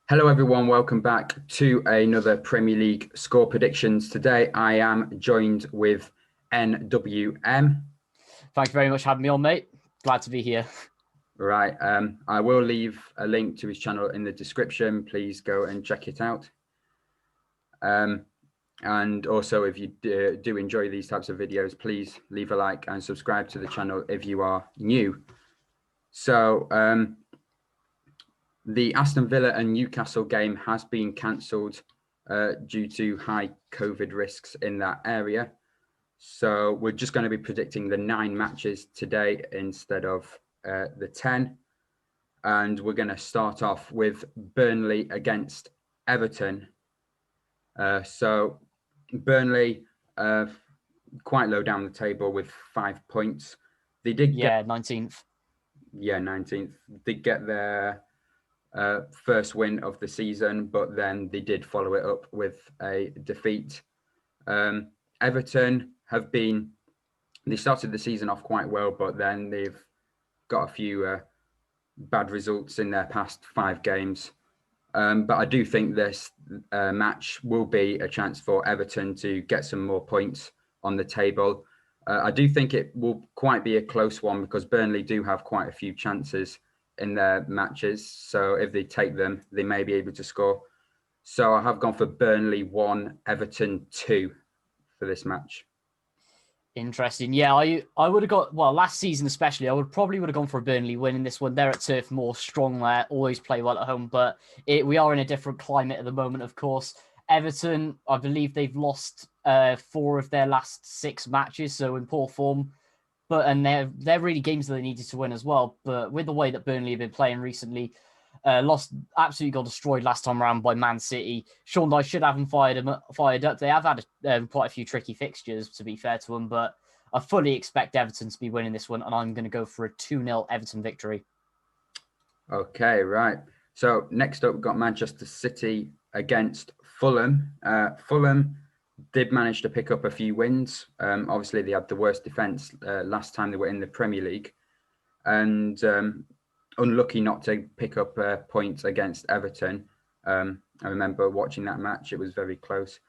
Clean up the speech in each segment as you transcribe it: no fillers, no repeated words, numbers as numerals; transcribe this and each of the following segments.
Hello, everyone. Welcome back to another Premier League score predictions. Today, I am joined with NWM. Thank you very much for having me on, mate. Glad to be here. Right. I will leave a link to his channel in the description. Please go and check it out. And also, if you do enjoy these types of videos, please leave a like and subscribe to the channel if you are new. So, the Aston Villa and Newcastle game has been cancelled due to high COVID risks in that area. So we're just going to be predicting the 9 matches today instead of the 10. And we're going to start off with Burnley against Everton. So Burnley quite low down the table with 5 points. They did get 19th. Yeah, 19th. Did get their first win of the season, but then they did follow it up with a defeat. Everton they started the season off quite well, but then they've got a few bad results in their past 5 games. But I do think this match will be a chance for Everton to get some more points on the table. I do think it will quite be a close one because Burnley do have quite a few chances in their matches. So if they take them, they may be able to score. So I have gone for Burnley 1, Everton 2 for this match. Interesting. Yeah, I would have got, last season especially, I would have gone for a Burnley win in this one. They're at Turf Moor, strong there, always play well at home, but we are in a different climate at the moment, of course. Everton, I believe they've lost 4 of their last 6 matches, so in poor form. And they're really games that they needed to win as well. But with the way that Burnley have been playing recently, absolutely got destroyed last time around by Man City. Sean Dyche should have them fired up. They have had quite a few tricky fixtures, to be fair to them, but I fully expect Everton to be winning this one, and I'm going to go for a 2-0 Everton victory. Okay, right. So next up, we've got Manchester City against Fulham. Fulham did manage to pick up a few wins. Obviously, they had the worst defence last time they were in the Premier League. And unlucky not to pick up points against Everton. I remember watching that match. It was very close.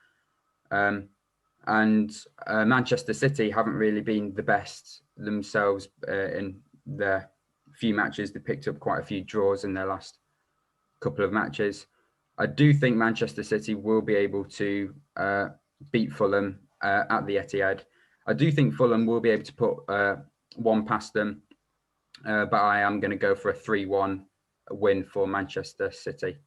And Manchester City haven't really been the best themselves in their few matches. They picked up quite a few draws in their last couple of matches. I do think Manchester City will be able to beat Fulham at the Etihad. I do think Fulham will be able to put one past them, but I am going to go for a 3-1 win for Manchester City.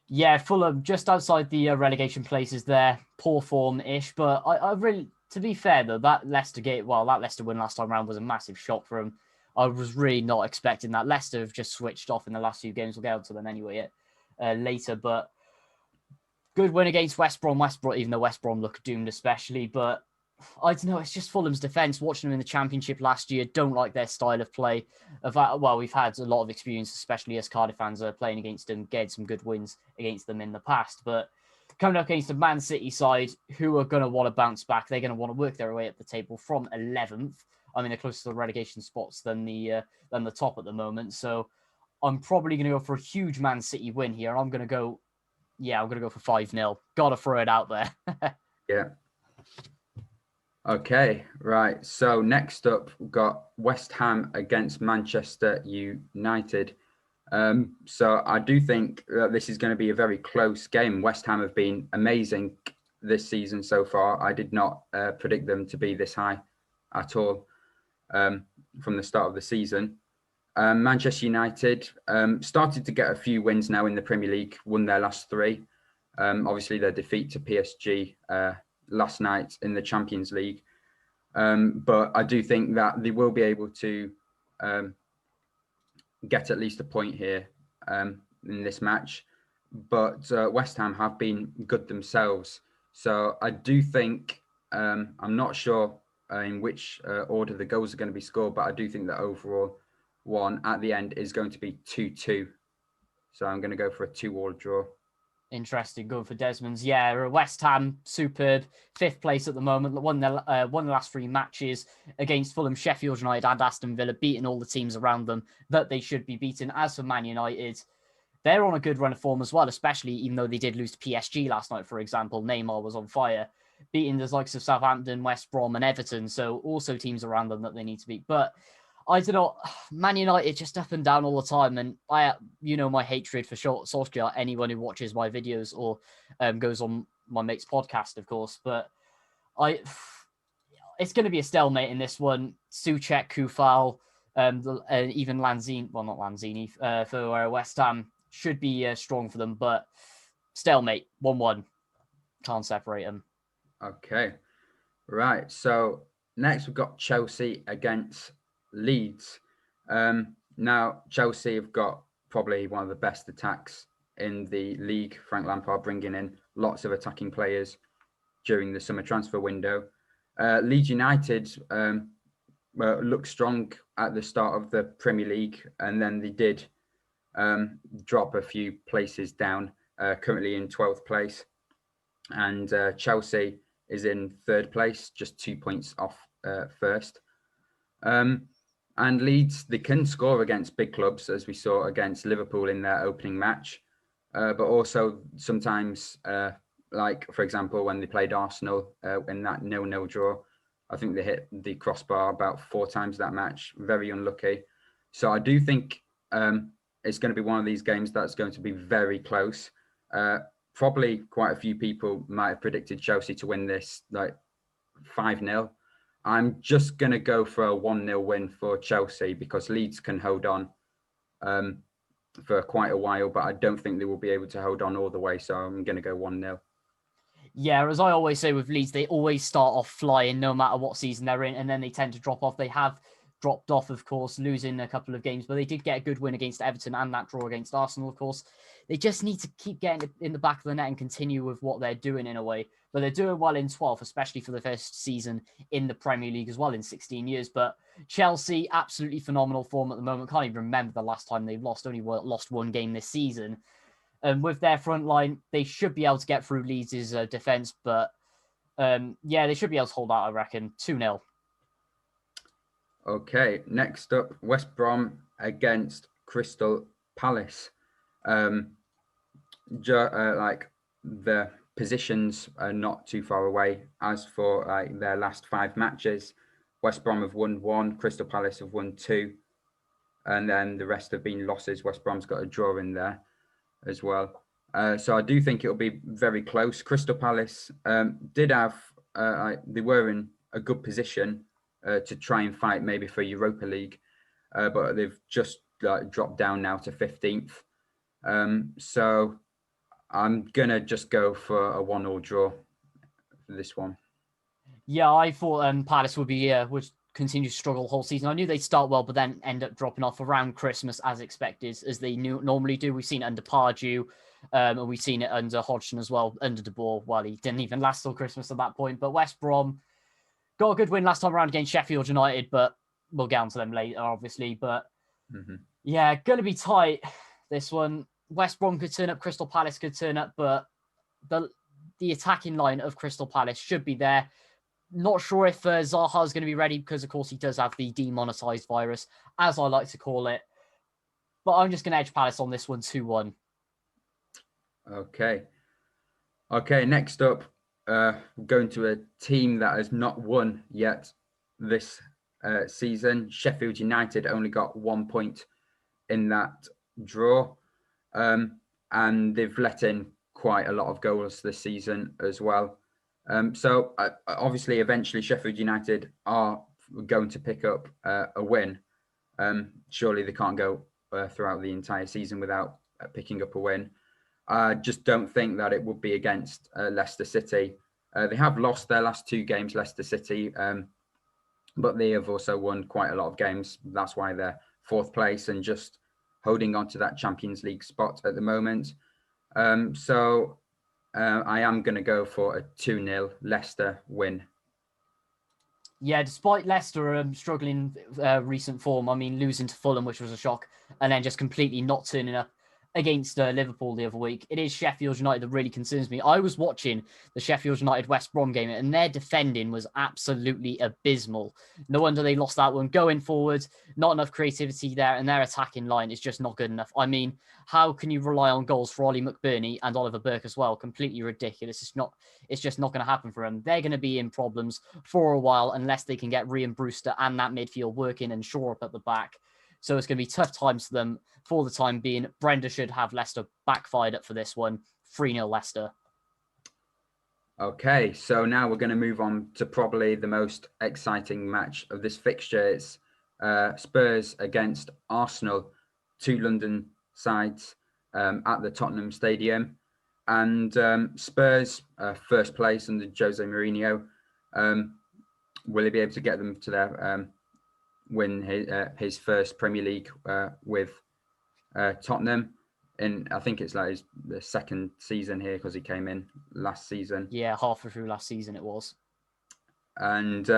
Yeah, Fulham just outside the relegation places there, poor form-ish, but I really, to be fair though, that Leicester win last time around was a massive shock for them. I was really not expecting that. Leicester have just switched off in the last few games. We'll get to them anyway later, but good win against West Brom, even though West Brom look doomed especially, but I don't know, it's just Fulham's defence. Watching them in the Championship last year, don't like their style of play. We've had a lot of experience, especially as Cardiff fans are playing against them, getting some good wins against them in the past. But coming up against the Man City side, who are going to want to bounce back, they're going to want to work their way up the table from 11th. I mean, they're closer to the relegation spots than the top at the moment. So I'm probably going to go for a huge Man City win here. I'm going to go for 5-0. Got to throw it out there. Yeah. Okay, right. So next up, we've got West Ham against Manchester United. So I do think that this is going to be a very close game. West Ham have been amazing this season so far. I did not predict them to be this high at all from the start of the season. Manchester United started to get a few wins now in the Premier League, won their last 3. Obviously, their defeat to PSG last night in the Champions League. But I do think that they will be able to get at least a point here in this match. But West Ham have been good themselves. So I do think, I'm not sure in which order the goals are going to be scored, but I do think that overall one at the end is going to be 2-2. So I'm going to go for a 2-2 draw. Interesting. Good for Desmond's. Yeah, West Ham, superb. 5th place at the moment. Won the last 3 matches against Fulham, Sheffield United and Aston Villa, beating all the teams around them that they should be beaten. As for Man United, they're on a good run of form as well, especially even though they did lose to PSG last night, for example. Neymar was on fire, beating the likes of Southampton, West Brom, and Everton. So also teams around them that they need to beat. But I don't know, Man United just up and down all the time. And my hatred for Solskjaer, anyone who watches my videos or goes on my mate's podcast, of course. But it's going to be a stalemate in this one. Souček, Kufal, even Lanzini, well, not Lanzini, for West Ham should be strong for them, but stalemate, 1-1. Can't separate them. Okay. Right. So next we've got Chelsea against Leeds. Now, Chelsea have got probably one of the best attacks in the league. Frank Lampard bringing in lots of attacking players during the summer transfer window. Leeds United looked strong at the start of the Premier League, and then they did drop a few places down, currently in 12th place. And Chelsea is in 3rd place, just 2 points off first. And Leeds, they can score against big clubs, as we saw against Liverpool in their opening match. But also sometimes, like, for example, when they played Arsenal in that 0-0 draw, I think they hit the crossbar about 4 times that match. Very unlucky. So I do think it's going to be one of these games that's going to be very close. Probably quite a few people might have predicted Chelsea to win this, like 5-0. I'm just going to go for a 1-0 win for Chelsea because Leeds can hold on for quite a while, but I don't think they will be able to hold on all the way. So I'm going to go 1-0. Yeah, as I always say with Leeds, they always start off flying no matter what season they're in, and then they tend to drop off. They have dropped off, of course, losing a couple of games, but they did get a good win against Everton and that draw against Arsenal, of course. They just need to keep getting in the back of the net and continue with what they're doing in a way. But they're doing well in 12th, especially for the first season in the Premier League as well in 16 years. But Chelsea, absolutely phenomenal form at the moment. Can't even remember the last time they've lost. Only lost 1 game this season. And with their front line, they should be able to get through Leeds' defence. But they should be able to hold out, I reckon. 2-0. Okay, next up, West Brom against Crystal Palace. Like the positions are not too far away. As for like their last 5 matches, West Brom have won 1, Crystal Palace have won 2, and then the rest have been losses. West Brom's got a draw in there as well. So I do think it'll be very close. Crystal Palace did have, they were in a good position to try and fight maybe for Europa League, but they've just dropped down now to 15th. So I'm going to just go for a 1-1 draw for this one. Yeah, I thought Palace would continue to struggle the whole season. I knew they'd start well, but then end up dropping off around Christmas as expected, as they normally do. We've seen it under Pardew, and we've seen it under Hodgson as well, under De Boer. Well, he didn't even last till Christmas at that point. But West Brom got a good win last time around against Sheffield United, but we'll get onto them later, obviously. But yeah, going to be tight, this one. West Brom could turn up, Crystal Palace could turn up, but the attacking line of Crystal Palace should be there. Not sure if Zaha is going to be ready because, of course, he does have the demonetized virus, as I like to call it. But I'm just going to edge Palace on this one, 2-1. Okay. Next up, going to a team that has not won yet this season. Sheffield United only got 1 point in that draw, and they've let in quite a lot of goals this season as well. So obviously, eventually, Sheffield United are going to pick up a win. Surely they can't go throughout the entire season without picking up a win. I just don't think that it would be against Leicester City. They have lost their last 2 games, Leicester City, but they have also won quite a lot of games. That's why they're 4th place and just holding on to that Champions League spot at the moment. So I am going to go for a 2-0 Leicester win. Yeah, despite Leicester struggling recent form, I mean, losing to Fulham, which was a shock, and then just completely not turning up against Liverpool the other week. It is Sheffield United that really concerns me. I was watching the Sheffield United West Brom game, and their defending was absolutely abysmal. No wonder they lost that one. Going forward, not enough creativity there, and their attacking line is just not good enough. I mean, how can you rely on goals for Ollie McBurney and Oliver Burke as well? Completely ridiculous. It's just not going to happen for them. They're going to be in problems for a while unless they can get Ryan Brewster and that midfield working and shore up at the back. So it's going to be tough times for them for the time being. Brenda should have Leicester backfired up for this one. 3-0 Leicester. Okay, so now we're going to move on to probably the most exciting match of this fixture. It's Spurs against Arsenal, 2 London sides at the Tottenham Stadium. And Spurs, first place under Jose Mourinho. Will he be able to get them to their win his first Premier League with Tottenham? And I think it's like the second season here because he came in last season. Yeah, halfway through last season it was. And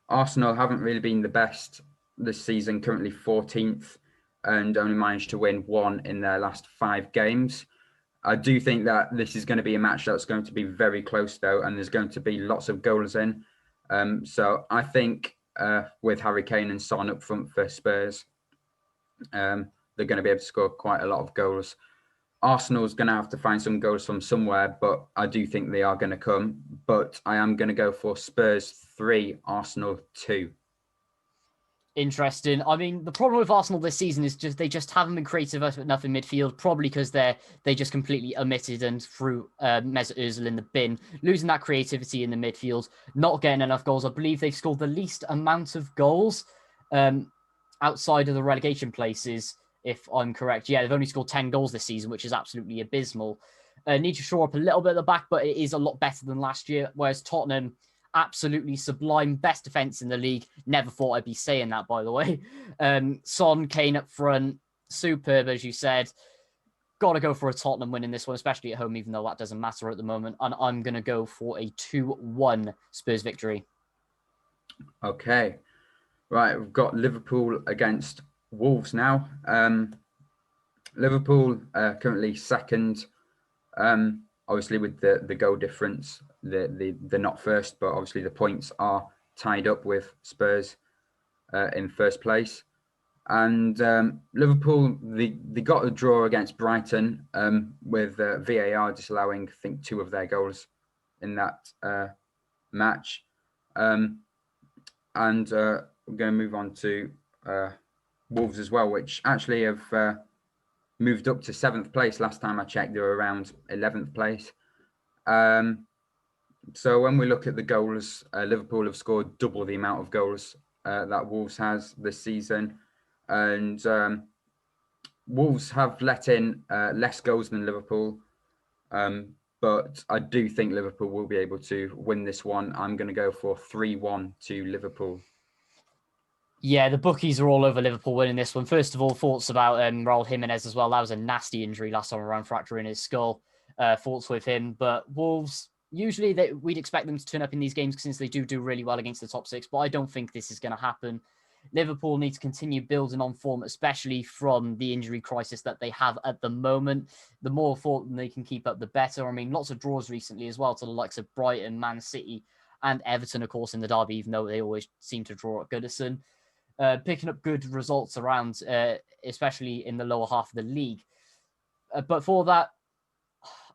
Arsenal haven't really been the best this season, currently 14th, and only managed to win 1 in their last 5 games. I do think that this is going to be a match that's going to be very close, though, and there's going to be lots of goals in. So I think with Harry Kane and Son up front for Spurs, they're going to be able to score quite a lot of goals. Arsenal's going to have to find some goals from somewhere, but I do think they are going to come. But I am going to go for Spurs 3, Arsenal 2. Interesting. I mean, the problem with Arsenal this season is they just haven't been creative enough in midfield, probably because they just completely omitted and threw Mesut Ozil in the bin, losing that creativity in the midfield, not getting enough goals. I believe they've scored the least amount of goals outside of the relegation places, if I'm correct. Yeah, they've only scored 10 goals this season, which is absolutely abysmal. Need to shore up a little bit at the back, but it is a lot better than last year, whereas Tottenham, absolutely sublime, best defense in the league. Never thought I'd be saying that, by the way. Son, Kane up front, superb, as you said. Got to go for a Tottenham win in this one, especially at home, even though that doesn't matter at the moment. And I'm going to go for a 2-1 Spurs victory. Okay. Right, we've got Liverpool against Wolves now. Liverpool currently second, obviously with the goal difference. They're not first, but obviously the points are tied up with Spurs in first place. And Liverpool, they got a draw against Brighton with VAR disallowing, I think, 2 of their goals in that match. And we're going to move on to Wolves as well, which actually have moved up to 7th place. Last time I checked, they were around 11th place. So when we look at the goals, Liverpool have scored double the amount of goals that Wolves has this season. And Wolves have let in less goals than Liverpool. But I do think Liverpool will be able to win this one. I'm going to go for 3-1 to Liverpool. Yeah, the bookies are all over Liverpool winning this one. First of all, thoughts about Raul Jimenez as well. That was a nasty injury last time around, fracturing his skull. Thoughts with him. But Wolves, usually we'd expect them to turn up in these games since they do really well against the top 6. But I don't think this is going to happen. Liverpool need to continue building on form, especially from the injury crisis that they have at the moment. The more form they can keep up, the better. I mean, lots of draws recently as well to the likes of Brighton, Man City, and Everton, of course, in the derby, even though they always seem to draw at Goodison. Picking up good results around, especially in the lower half of the league. But for that,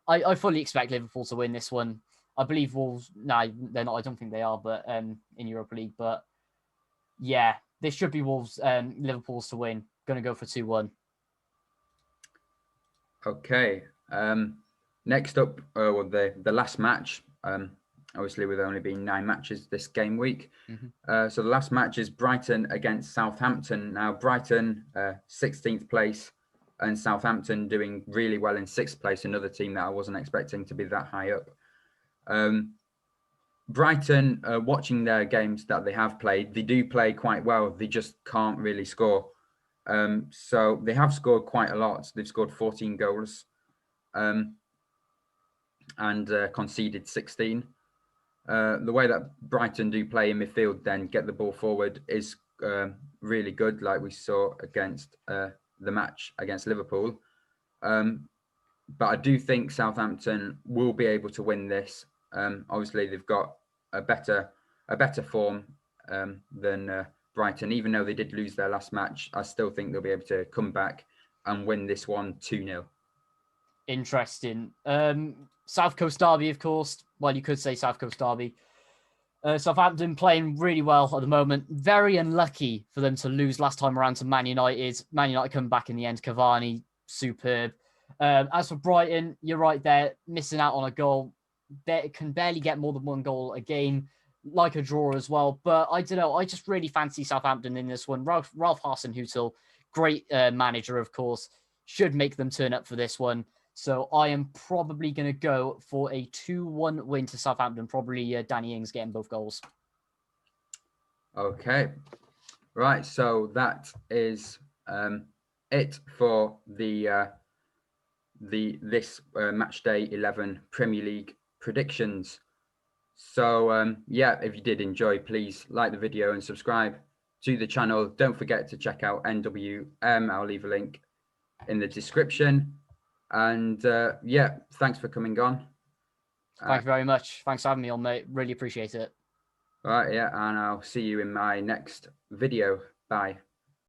I fully expect Liverpool to win this one. I believe Wolves, no, they're not. I don't think they are, but in Europa League. But yeah, this should be Wolves, Liverpool's to win. Going to go for 2-1. Okay. Next up, the last match. Obviously, with only being 9 matches this game week. Mm-hmm. So the last match is Brighton against Southampton. Now, Brighton, 16th place, and Southampton doing really well in 6th place, another team that I wasn't expecting to be that high up. Brighton, watching their games that they have played, they do play quite well. They just can't really score. So they have scored quite a lot. They've scored 14 goals and conceded 16. The way that Brighton do play in midfield, then get the ball forward, is really good, like we saw against the match against Liverpool. But I do think Southampton will be able to win this. Obviously, they've got a better form than Brighton. Even though they did lose their last match, I still think they'll be able to come back and win this one 2-0. Interesting. South Coast Derby, of course. Well, you could say South Coast Derby. Southampton playing really well at the moment. Very unlucky for them to lose last time around to Man United. Man United come back in the end. Cavani, superb. As for Brighton, you're right there, missing out on a goal. They can barely get more than one goal a game, like a draw as well. But I don't know. I just really fancy Southampton in this one. Ralph Hasenhüttl, great manager, of course, should make them turn up for this one. So I am probably going to go for a 2-1 win to Southampton. Probably Danny Ings getting both goals. Okay. Right. So that is it for this match day 11 Premier League predictions. So yeah, if you did enjoy, please like the video and subscribe to the channel. Don't forget to check out NWM. I'll leave a link in the description. And yeah, thanks for coming on. Thank you very much. Thanks for having me on, mate. Really appreciate it. All right, yeah, and I'll see you in my next video. Bye.